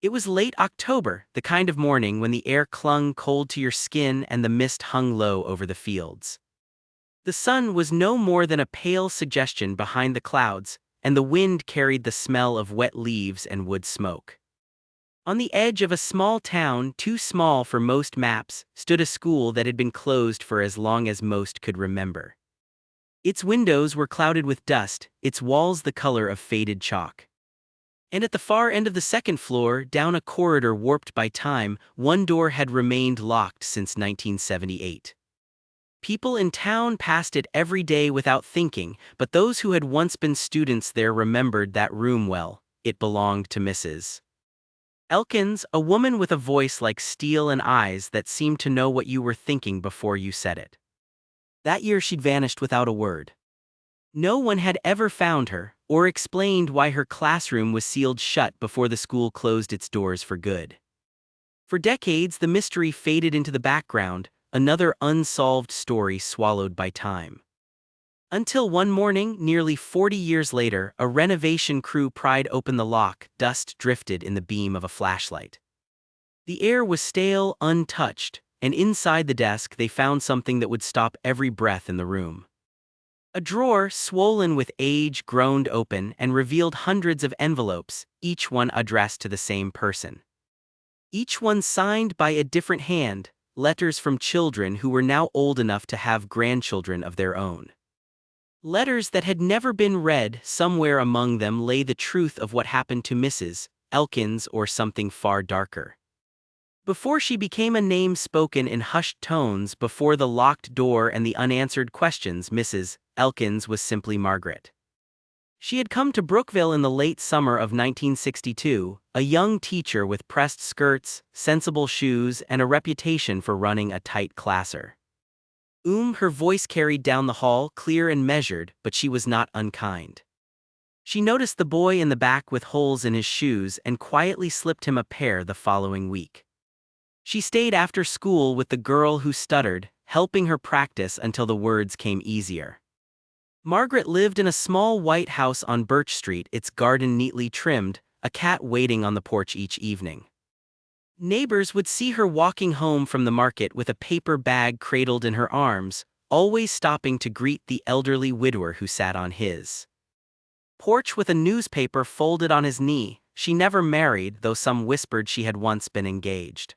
It was late October, the kind of morning when the air clung cold to your skin and the mist hung low over the fields. The sun was no more than a pale suggestion behind the clouds, and the wind carried the smell of wet leaves and wood smoke. On the edge of a small town, too small for most maps, stood a school that had been closed for as long as most could remember. Its windows were clouded with dust, its walls the color of faded chalk. And at the far end of the second floor, down a corridor warped by time, one door had remained locked since 1978. People in town passed it every day without thinking, but those who had once been students there remembered that room well. It belonged to Mrs. Elkins, a woman with a voice like steel and eyes that seemed to know what you were thinking before you said it. That year she'd vanished without a word. No one had ever found her, or explained why her classroom was sealed shut before the school closed its doors for good. For decades, the mystery faded into the background, another unsolved story swallowed by time. Until one morning, nearly 40 years later, a renovation crew pried open the lock, dust drifted in the beam of a flashlight. The air was stale, untouched, and inside the desk they found something that would stop every breath in the room. A drawer, swollen with age, groaned open and revealed hundreds of envelopes, each one addressed to the same person. Each one signed by a different hand, letters from children who were now old enough to have grandchildren of their own. Letters that had never been read. Somewhere among them lay the truth of what happened to Mrs. Elkins, or something far darker. Before she became a name spoken in hushed tones before the locked door and the unanswered questions, Mrs. Elkins was simply Margaret. She had come to Brookville in the late summer of 1962, a young teacher with pressed skirts, sensible shoes, and a reputation for running a tight classer. Her voice carried down the hall, clear and measured, but she was not unkind. She noticed the boy in the back with holes in his shoes and quietly slipped him a pair the following week. She stayed after school with the girl who stuttered, helping her practice until the words came easier. Margaret lived in a small white house on Birch Street, its garden neatly trimmed, a cat waiting on the porch each evening. Neighbors would see her walking home from the market with a paper bag cradled in her arms, always stopping to greet the elderly widower who sat on his porch with a newspaper folded on his knee. She never married, though some whispered she had once been engaged.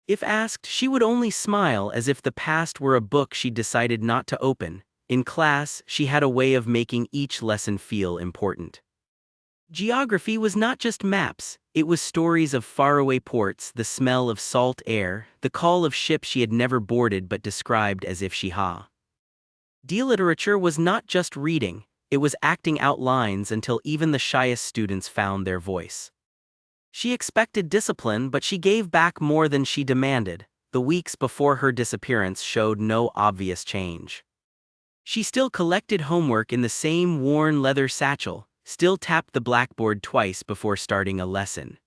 If asked, she would only smile as if the past were a book she'd decided not to open. In class, she had a way of making each lesson feel important. Geography was not just maps, it was stories of faraway ports, the smell of salt air, the call of ships she had never boarded but described as if she ha. Literature was not just reading, it was acting out lines until even the shyest students found their voice. She expected discipline, but she gave back more than she demanded. The weeks before her disappearance showed no obvious change. She still collected homework in the same worn leather satchel, still tapped the blackboard twice before starting a lesson.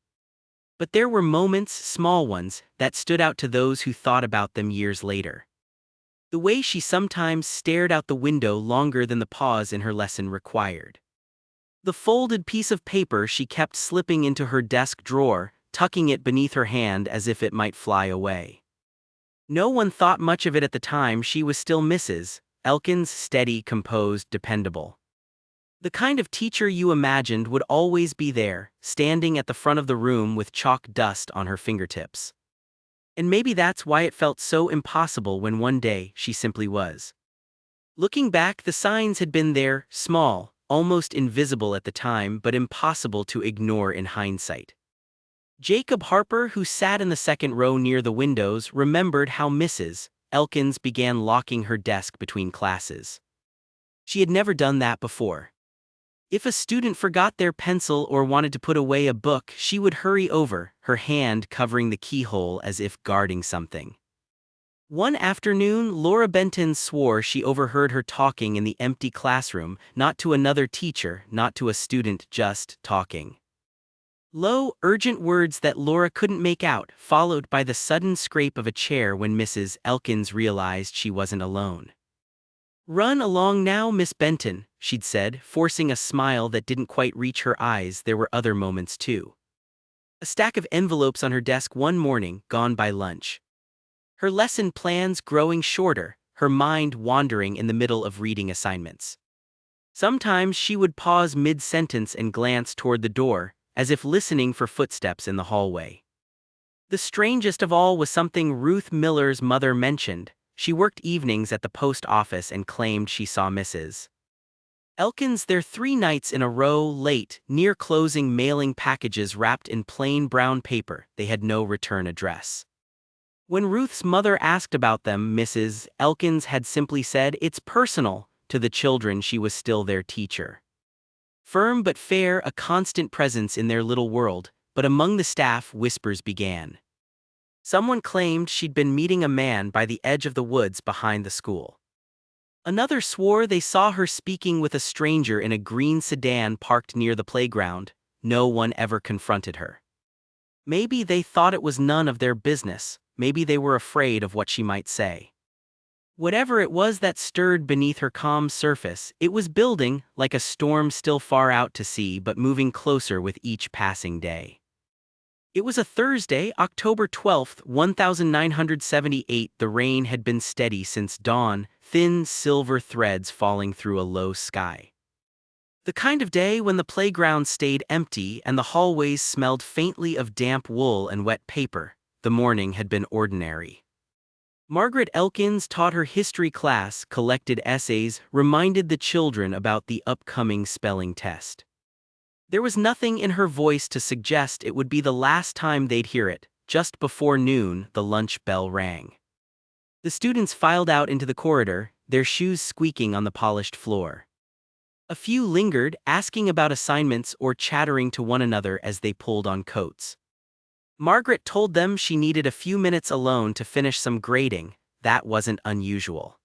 But there were moments, small ones, that stood out to those who thought about them years later. The way she sometimes stared out the window longer than the pause in her lesson required. The folded piece of paper she kept slipping into her desk drawer, tucking it beneath her hand as if it might fly away. No one thought much of it at the time. She was still Mrs. Elkins, steady, composed, dependable. The kind of teacher you imagined would always be there, standing at the front of the room with chalk dust on her fingertips. And maybe that's why it felt so impossible when one day she simply was. Looking back, the signs had been there, small, almost invisible at the time, but impossible to ignore in hindsight. Jacob Harper, who sat in the second row near the windows, remembered how Mrs. Elkins began locking her desk between classes. She had never done that before. If a student forgot their pencil or wanted to put away a book, she would hurry over, her hand covering the keyhole as if guarding something. One afternoon, Laura Benton swore she overheard her talking in the empty classroom, not to another teacher, not to a student, just talking. Low, urgent words that Laura couldn't make out, followed by the sudden scrape of a chair when Mrs. Elkins realized she wasn't alone. "Run along now, Miss Benton," she'd said, forcing a smile that didn't quite reach her eyes. There were other moments too. A stack of envelopes on her desk one morning, gone by lunch. Her lesson plans growing shorter, her mind wandering in the middle of reading assignments. Sometimes she would pause mid-sentence and glance toward the door, as if listening for footsteps in the hallway. The strangest of all was something Ruth Miller's mother mentioned. She worked evenings at the post office and claimed she saw Mrs. Elkins there 3 nights in a row late, near closing, mailing packages wrapped in plain brown paper. They had no return address. When Ruth's mother asked about them, Mrs. Elkins had simply said, "It's personal." To the children, she was still their teacher. Firm but fair, a constant presence in their little world, but among the staff, whispers began. Someone claimed she'd been meeting a man by the edge of the woods behind the school. Another swore they saw her speaking with a stranger in a green sedan parked near the playground. No one ever confronted her. Maybe they thought it was none of their business, maybe they were afraid of what she might say. Whatever it was that stirred beneath her calm surface, it was building, like a storm still far out to sea but moving closer with each passing day. It was a Thursday, October 12th, 1978. The rain had been steady since dawn, thin silver threads falling through a low sky. The kind of day when the playground stayed empty and the hallways smelled faintly of damp wool and wet paper. The morning had been ordinary. Margaret Elkins taught her history class, collected essays, reminded the children about the upcoming spelling test. There was nothing in her voice to suggest it would be the last time they'd hear it. Just before noon, the lunch bell rang. The students filed out into the corridor, their shoes squeaking on the polished floor. A few lingered, asking about assignments or chattering to one another as they pulled on coats. Margaret told them she needed a few minutes alone to finish some grading. That wasn't unusual.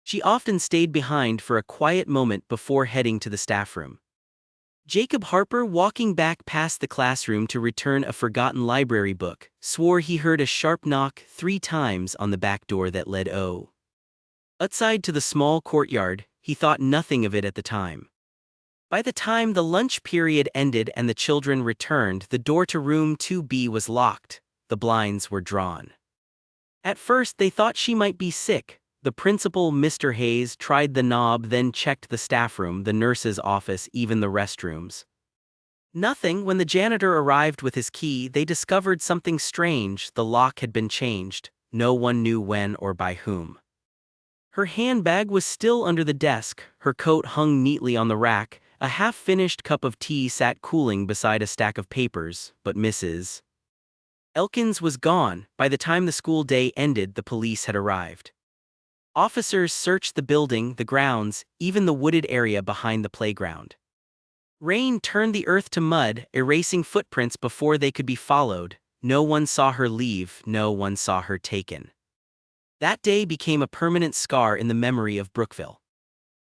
She often stayed behind for a quiet moment before heading to the staff room. Jacob Harper, walking back past the classroom to return a forgotten library book, swore he heard a sharp knock 3 times on the back door that led outside to the small courtyard. He thought nothing of it at the time. By the time the lunch period ended and the children returned, the door to room 2B was locked. The blinds were drawn. At first they thought she might be sick. The principal, Mr. Hayes, tried the knob, then checked the staff room, the nurse's office, even the restrooms. Nothing. When the janitor arrived with his key, they discovered something strange. The lock had been changed. No one knew when or by whom. Her handbag was still under the desk, her coat hung neatly on the rack, a half-finished cup of tea sat cooling beside a stack of papers, but Mrs. Elkins was gone. By the time the school day ended, the police had arrived. Officers searched the building, the grounds, even the wooded area behind the playground. Rain turned the earth to mud, erasing footprints before they could be followed. No one saw her leave, no one saw her taken. That day became a permanent scar in the memory of Brookville.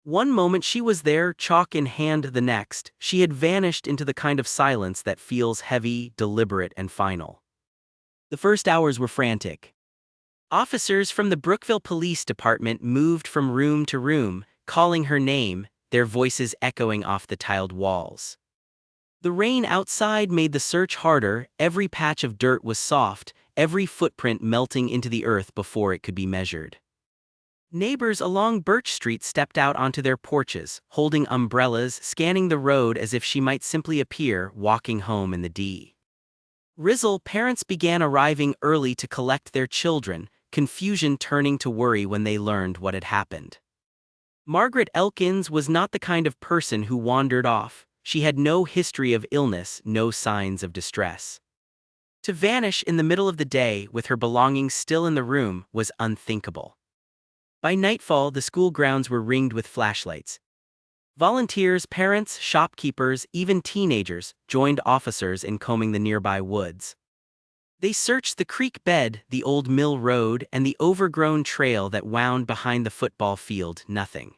One moment she was there, chalk in hand, the next, she had vanished into the kind of silence that feels heavy, deliberate, and final. The first hours were frantic. Officers from the Brookville Police Department moved from room to room, calling her name, their voices echoing off the tiled walls. The rain outside made the search harder. Every patch of dirt was soft, every footprint melting into the earth before it could be measured. Neighbors along Birch Street stepped out onto their porches, holding umbrellas, scanning the road as if she might simply appear, walking home in the drizzle. Parents began arriving early to collect their children, confusion turning to worry when they learned what had happened. Margaret Elkins was not the kind of person who wandered off. She had no history of illness, no signs of distress. To vanish in the middle of the day with her belongings still in the room was unthinkable. By nightfall, the school grounds were ringed with flashlights. Volunteers, parents, shopkeepers, even teenagers joined officers in combing the nearby woods. They searched the creek bed, the old mill road, and the overgrown trail that wound behind the football field. Nothing.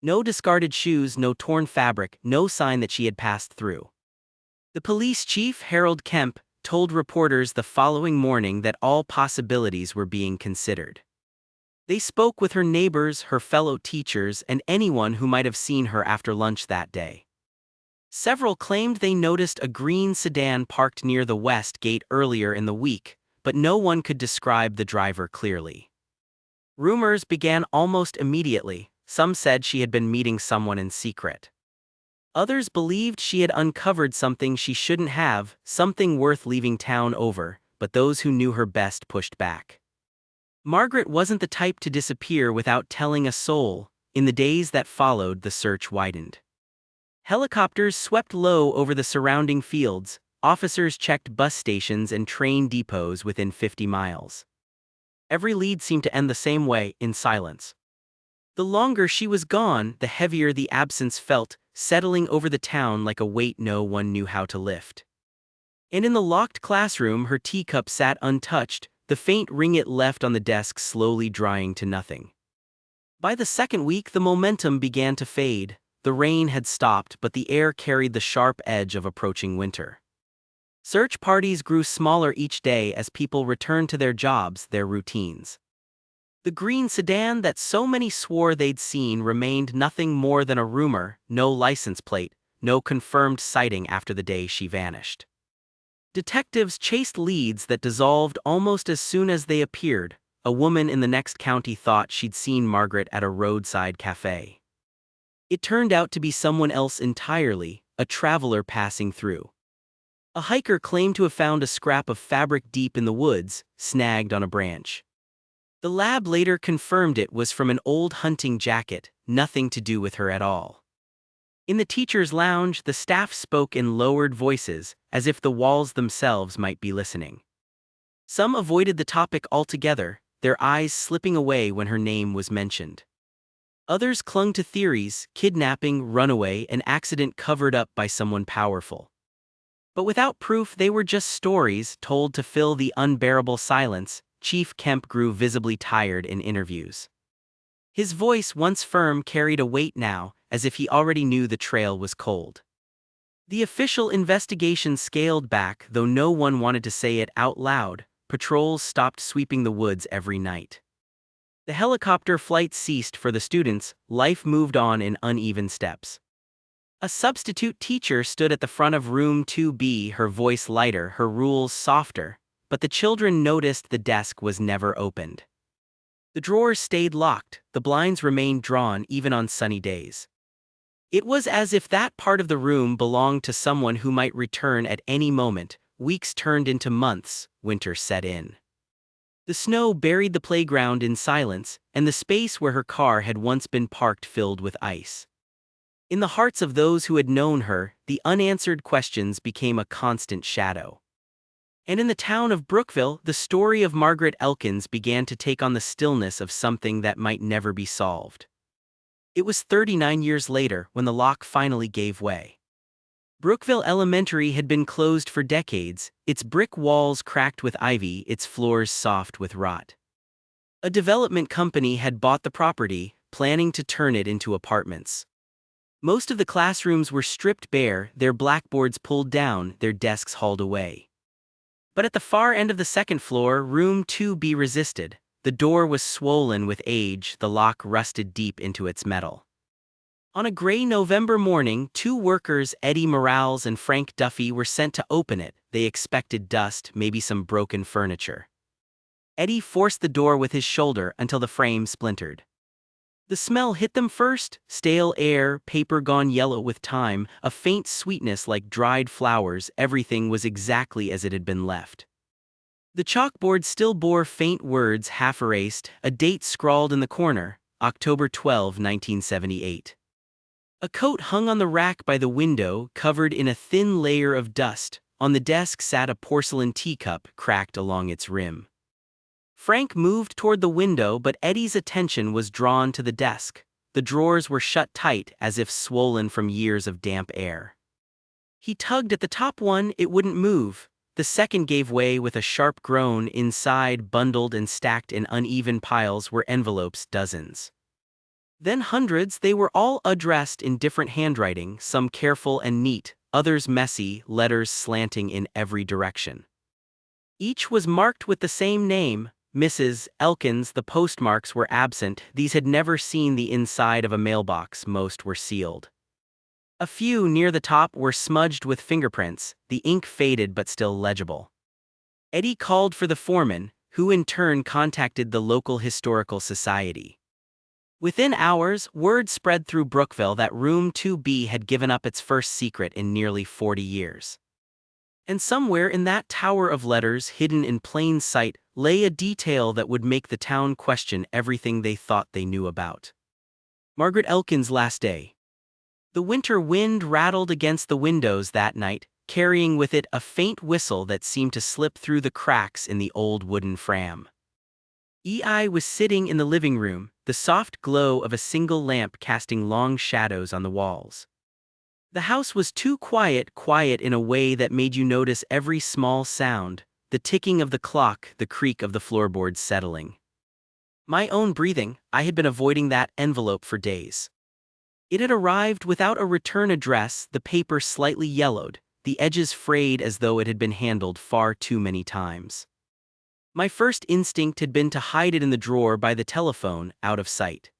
No discarded shoes, no torn fabric, no sign that she had passed through. The police chief, Harold Kemp, told reporters the following morning that all possibilities were being considered. They spoke with her neighbors, her fellow teachers, and anyone who might have seen her after lunch that day. Several claimed they noticed a green sedan parked near the west gate earlier in the week, but no one could describe the driver clearly. Rumors began almost immediately. Some said she had been meeting someone in secret. Others believed she had uncovered something she shouldn't have, something worth leaving town over, but those who knew her best pushed back. Margaret wasn't the type to disappear without telling a soul. In the days that followed, the search widened. Helicopters swept low over the surrounding fields. Officers checked bus stations and train depots within 50 miles. Every lead seemed to end the same way, in silence. The longer she was gone, the heavier the absence felt, settling over the town like a weight no one knew how to lift. And in the locked classroom, her teacup sat untouched, the faint ring it left on the desk slowly drying to nothing. By the second week, the momentum began to fade. The rain had stopped, but the air carried the sharp edge of approaching winter. Search parties grew smaller each day as people returned to their jobs, their routines. The green sedan that so many swore they'd seen remained nothing more than a rumor, no license plate, no confirmed sighting after the day she vanished. Detectives chased leads that dissolved almost as soon as they appeared. A woman in the next county thought she'd seen Margaret at a roadside cafe. It turned out to be someone else entirely, a traveler passing through. A hiker claimed to have found a scrap of fabric deep in the woods, snagged on a branch. The lab later confirmed it was from an old hunting jacket, nothing to do with her at all. In the teacher's lounge, the staff spoke in lowered voices, as if the walls themselves might be listening. Some avoided the topic altogether, their eyes slipping away when her name was mentioned. Others clung to theories: kidnapping, runaway, an accident covered up by someone powerful. But without proof, they were just stories told to fill the unbearable silence. Chief Kemp grew visibly tired in interviews. His voice, once firm, carried a weight now, as if he already knew the trail was cold. The official investigation scaled back, though no one wanted to say it out loud. Patrols stopped sweeping the woods every night. The helicopter flight ceased for the students. Life moved on in uneven steps. A substitute teacher stood at the front of room 2B, her voice lighter, her rules softer, but the children noticed the desk was never opened. The drawers stayed locked, the blinds remained drawn even on sunny days. It was as if that part of the room belonged to someone who might return at any moment. Weeks turned into months, winter set in. The snow buried the playground in silence, and the space where her car had once been parked filled with ice. In the hearts of those who had known her, the unanswered questions became a constant shadow. And in the town of Brookville, the story of Margaret Elkins began to take on the stillness of something that might never be solved. It was 39 years later when the lock finally gave way. Brookville Elementary had been closed for decades, its brick walls cracked with ivy, its floors soft with rot. A development company had bought the property, planning to turn it into apartments. Most of the classrooms were stripped bare, their blackboards pulled down, their desks hauled away. But at the far end of the second floor, room 2B resisted. The door was swollen with age, the lock rusted deep into its metal. On a gray November morning, two workers, Eddie Morales and Frank Duffy, were sent to open it. They expected dust, maybe some broken furniture. Eddie forced the door with his shoulder until the frame splintered. The smell hit them first: stale air, paper gone yellow with time, a faint sweetness like dried flowers. Everything was exactly as it had been left. The chalkboard still bore faint words, half erased, a date scrawled in the corner: October 12, 1978. A coat hung on the rack by the window, covered in a thin layer of dust. On the desk sat a porcelain teacup, cracked along its rim. Frank moved toward the window, but Eddie's attention was drawn to the desk. The drawers were shut tight, as if swollen from years of damp air. He tugged at the top one, it wouldn't move. The second gave way with a sharp groan. Inside, bundled and stacked in uneven piles, were envelopes, dozens. Then hundreds. They were all addressed in different handwriting, some careful and neat, others messy, letters slanting in every direction. Each was marked with the same name: Mrs. Elkins. The postmarks were absent. These had never seen the inside of a mailbox. Most were sealed. A few near the top were smudged with fingerprints, the ink faded but still legible. Eddie called for the foreman, who in turn contacted the local historical society. Within hours, word spread through Brookville that Room 2B had given up its first secret in nearly 40 years. And somewhere in that tower of letters hidden in plain sight lay a detail that would make the town question everything they thought they knew about. Margaret Elkin's last day. The winter wind rattled against the windows that night, carrying with it a faint whistle that seemed to slip through the cracks in the old wooden frame. EI was sitting in the living room, the soft glow of a single lamp casting long shadows on the walls. The house was too quiet in a way that made you notice every small sound, the ticking of the clock, the creak of the floorboards settling. My own breathing, I had been avoiding that envelope for days. It had arrived without a return address, the paper slightly yellowed, the edges frayed as though it had been handled far too many times. My first instinct had been to hide it in the drawer by the telephone, out of sight.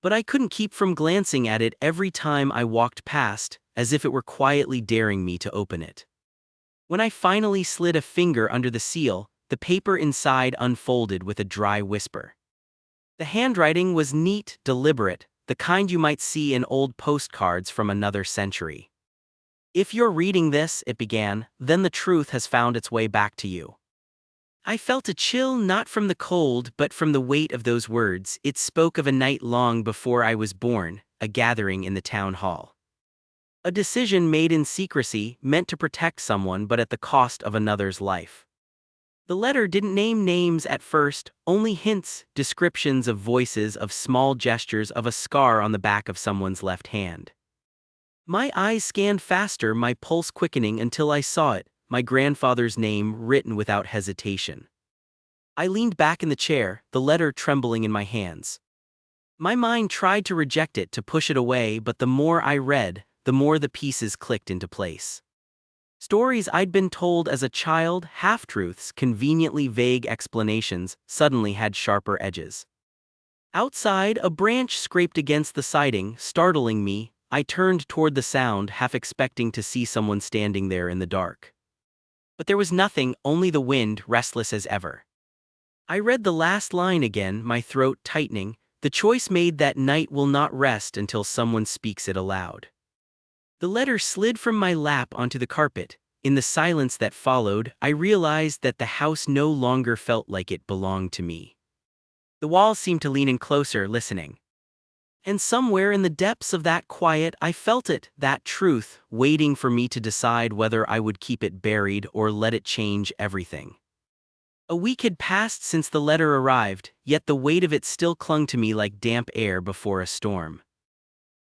But I couldn't keep from glancing at it every time I walked past, as if it were quietly daring me to open it. When I finally slid a finger under the seal, the paper inside unfolded with a dry whisper. The handwriting was neat, deliberate, the kind you might see in old postcards from another century. "If you're reading this," it began, "then the truth has found its way back to you." I felt a chill not from the cold but from the weight of those words. It spoke of a night long before I was born, a gathering in the town hall. A decision made in secrecy, meant to protect someone but at the cost of another's life. The letter didn't name names at first, only hints, descriptions of voices, of small gestures, of a scar on the back of someone's left hand. My eyes scanned faster, my pulse quickening until I saw it, my grandfather's name written without hesitation. I leaned back in the chair, the letter trembling in my hands. My mind tried to reject it, to push it away, but the more I read, the more the pieces clicked into place. Stories I'd been told as a child, half-truths, conveniently vague explanations, suddenly had sharper edges. Outside, a branch scraped against the siding, startling me. I turned toward the sound, half expecting to see someone standing there in the dark. But there was nothing, only the wind, restless as ever. I read the last line again, my throat tightening. "The choice made that night will not rest until someone speaks it aloud." The letter slid from my lap onto the carpet. In the silence that followed, I realized that the house no longer felt like it belonged to me. The walls seemed to lean in closer, listening. And somewhere in the depths of that quiet I felt it, that truth, waiting for me to decide whether I would keep it buried or let it change everything. A week had passed since the letter arrived, yet the weight of it still clung to me like damp air before a storm.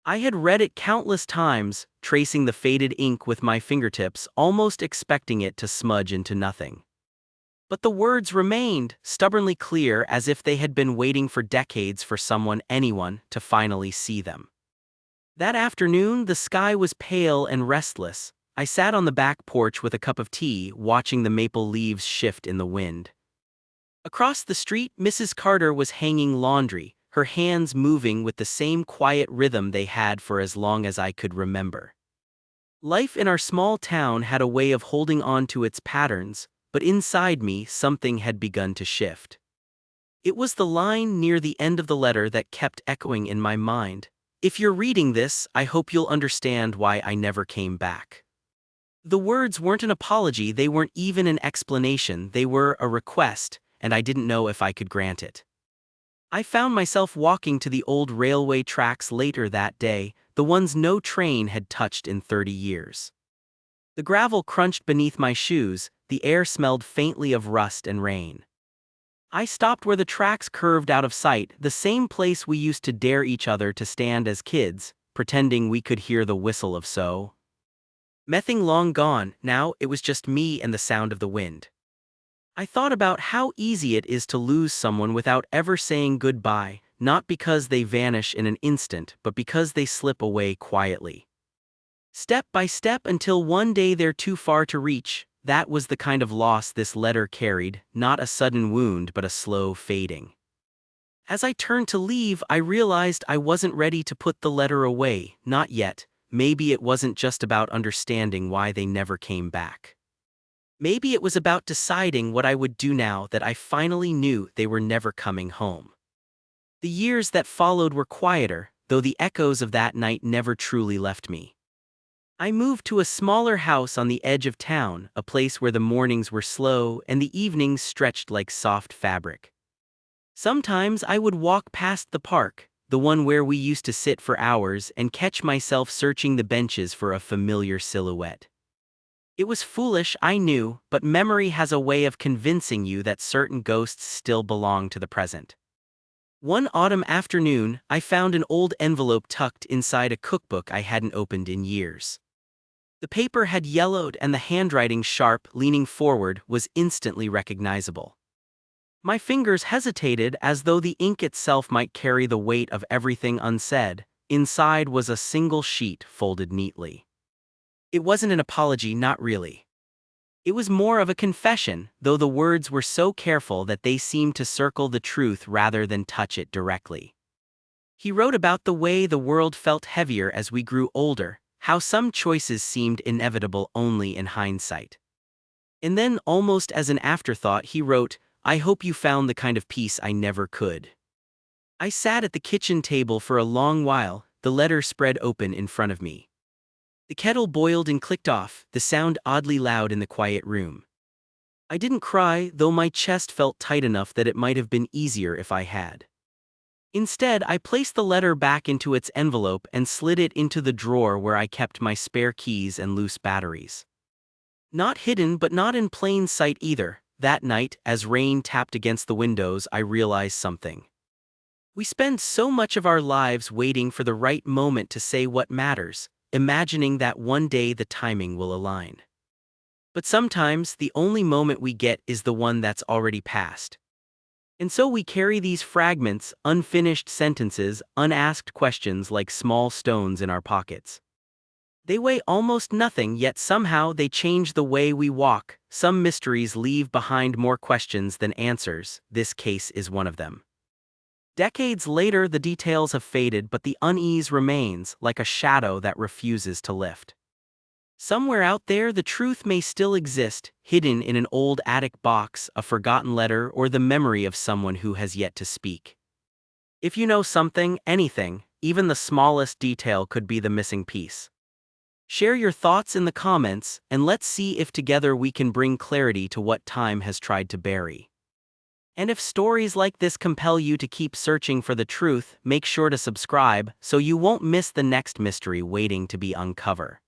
I had read it countless times, tracing the faded ink with my fingertips, almost expecting it to smudge into nothing. But the words remained, stubbornly clear, as if they had been waiting for decades for someone, anyone, to finally see them. That afternoon, the sky was pale and restless. I sat on the back porch with a cup of tea, watching the maple leaves shift in the wind. Across the street, Mrs. Carter was hanging laundry, her hands moving with the same quiet rhythm they had for as long as I could remember. Life in our small town had a way of holding on to its patterns, but inside me something had begun to shift. It was the line near the end of the letter that kept echoing in my mind. "If you're reading this, I hope you'll understand why I never came back." The words weren't an apology, they weren't even an explanation, they were a request, and I didn't know if I could grant it. I found myself walking to the old railway tracks later that day, the ones no train had touched in 30 years. The gravel crunched beneath my shoes, the air smelled faintly of rust and rain. I stopped where the tracks curved out of sight, the same place we used to dare each other to stand as kids, pretending we could hear the whistle of so. Mething long gone, now it was just me and the sound of the wind. I thought about how easy it is to lose someone without ever saying goodbye, not because they vanish in an instant, but because they slip away quietly. Step by step until one day they're too far to reach. That was the kind of loss this letter carried, not a sudden wound but a slow fading. As I turned to leave, I realized I wasn't ready to put the letter away, not yet. maybe it wasn't just about understanding why they never came back. Maybe it was about deciding what I would do now that I finally knew they were never coming home. The years that followed were quieter, though the echoes of that night never truly left me. I moved to a smaller house on the edge of town, a place where the mornings were slow and the evenings stretched like soft fabric. Sometimes I would walk past the park, the one where we used to sit for hours, and catch myself searching the benches for a familiar silhouette. It was foolish, I knew, but memory has a way of convincing you that certain ghosts still belong to the present. One autumn afternoon, I found an old envelope tucked inside a cookbook I hadn't opened in years. The paper had yellowed and the handwriting, sharp, leaning forward, was instantly recognizable. My fingers hesitated as though the ink itself might carry the weight of everything unsaid. Inside was a single sheet folded neatly. It wasn't an apology, not really. It was more of a confession, though the words were so careful that they seemed to circle the truth rather than touch it directly. He wrote about the way the world felt heavier as we grew older, how some choices seemed inevitable only in hindsight. And then, almost as an afterthought, he wrote, "I hope you found the kind of peace I never could." I sat at the kitchen table for a long while, the letter spread open in front of me. The kettle boiled and clicked off, the sound oddly loud in the quiet room. I didn't cry, though my chest felt tight enough that it might have been easier if I had. Instead, I placed the letter back into its envelope and slid it into the drawer where I kept my spare keys and loose batteries. Not hidden but not in plain sight either, that night, as rain tapped against the windows, I realized something. We spend so much of our lives waiting for the right moment to say what matters, imagining that one day the timing will align. But sometimes, the only moment we get is the one that's already passed. And so we carry these fragments, unfinished sentences, unasked questions like small stones in our pockets. They weigh almost nothing, yet somehow they change the way we walk. Some mysteries leave behind more questions than answers. This case is one of them. Decades later, the details have faded, but the unease remains, like a shadow that refuses to lift. Somewhere out there, the truth may still exist, hidden in an old attic box, a forgotten letter, or the memory of someone who has yet to speak. If you know something, anything, even the smallest detail could be the missing piece. Share your thoughts in the comments, and let's see if together we can bring clarity to what time has tried to bury. And if stories like this compel you to keep searching for the truth, make sure to subscribe so you won't miss the next mystery waiting to be uncovered.